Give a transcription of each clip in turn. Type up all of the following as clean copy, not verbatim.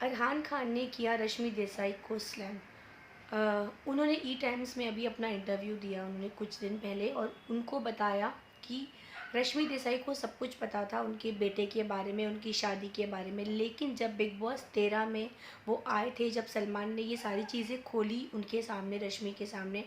अरहान खान ने किया रश्मि देसाई को स्लैम। उन्होंने ई टाइम्स में अभी अपना इंटरव्यू दिया उन्होंने कुछ दिन पहले, और उनको बताया कि रश्मि देसाई को सब कुछ पता था उनके बेटे के बारे में, उनकी शादी के बारे में, लेकिन जब बिग बॉस 13 में वो आए थे, जब सलमान ने ये सारी चीज़ें खोली उनके सामने, रश्मि के सामने,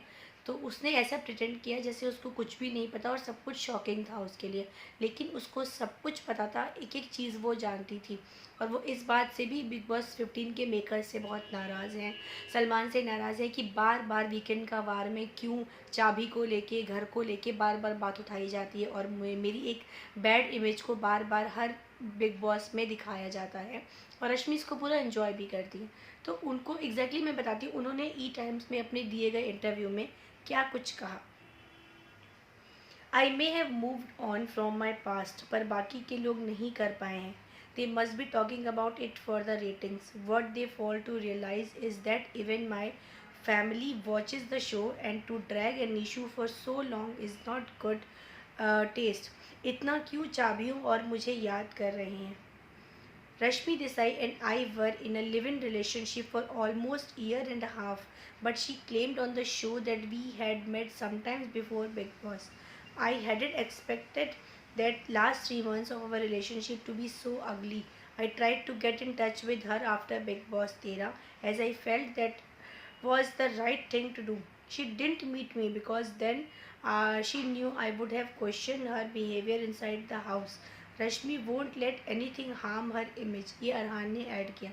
तो उसने ऐसा प्रिटेंड किया जैसे उसको कुछ भी नहीं पता और सब कुछ शॉकिंग था उसके लिए। लेकिन उसको सब कुछ पता था, एक एक चीज़ वो जानती थी, और वो इस बात से भी बिग बॉस 15 के मेकर्स से बहुत नाराज़ हैं, सलमान से नाराज़ है कि बार बार वीकेंड का वार में क्यों चाबी को लेके, घर को लेके बार बार बात उठाई जाती है, और मेरी एक बैड इमेज को बार बार हर बिग बॉस में दिखाया जाता है, और रश्मि इसको पूरा एंजॉय भी करती है। तो उनको एग्जैक्टली मैं बताती हूँ उन्होंने ई टाइम्स में अपने दिए गए इंटरव्यू में क्या कुछ कहा। I may have moved on from my past, पर बाकी के लोग नहीं कर पाए हैं। They must be talking about it for the ratings. What they fall to realise is that even my family watches the show, and to drag an issue for so long is not good taste. इतना क्यों चाबियों और मुझे याद कर रहे हैं। Rashmi Desai and I were in a live-in relationship for almost a year and a half, but she claimed on the show that we had met sometimes before Big Boss. I hadn't expected that last 3 months of our relationship to be so ugly. I tried to get in touch with her after Big Boss 13 as I felt that was the right thing to do. She didn't meet me because then she knew I would have questioned her behavior inside the house. Rashmi won't let anything harm her image, ये अरहान ने add किया।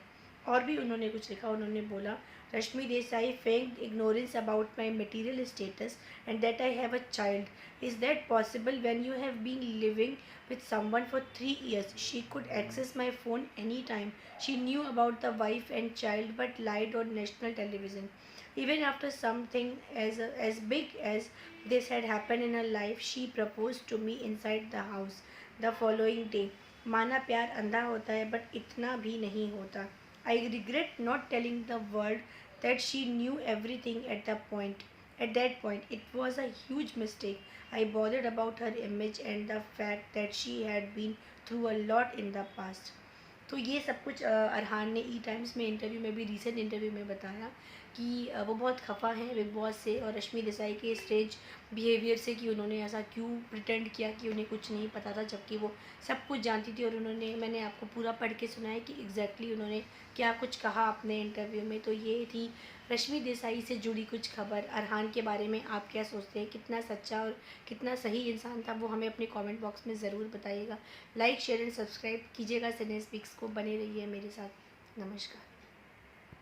और भी उन्होंने कुछ लिखा, उन्होंने बोला Rashmi Desai faked ignorance about my material status and that I have a child. Is that possible when you have been living with someone for 3 years? She could access my phone anytime. She knew about the wife and child but lied on national television. Even after something as big as this had happened in her life, she proposed to me inside the house the following day. माना प्यार अंधा होता है but इतना भी नहीं होता. I regret not telling the world that she knew everything at that point. It was a huge mistake. I bothered about her image and the fact that she had been through a lot in the past. तो ये सब कुछ अरहान ने ई times में interview में भी, recent interview में बताया कि वो बहुत खफा हैं बिग बॉस से और रश्मि देसाई के स्टेज बिहेवियर से, कि उन्होंने ऐसा क्यों प्रिटेंड किया कि उन्हें कुछ नहीं पता था, जबकि वो सब कुछ जानती थी। और उन्होंने, मैंने आपको पूरा पढ़ के सुनाया कि एग्जैक्टली उन्होंने क्या कुछ कहा अपने इंटरव्यू में। तो ये थी रश्मि देसाई से जुड़ी कुछ खबर। अरहान के बारे में आप क्या सोचते हैं, कितना सच्चा और कितना सही इंसान था, वो हमें अपने कमेंट बॉक्स में ज़रूर बताइएगा। लाइक शेयर एंड सब्सक्राइब कीजिएगा सिने स्पीक्स को, बने रहिए मेरे साथ। नमस्कार।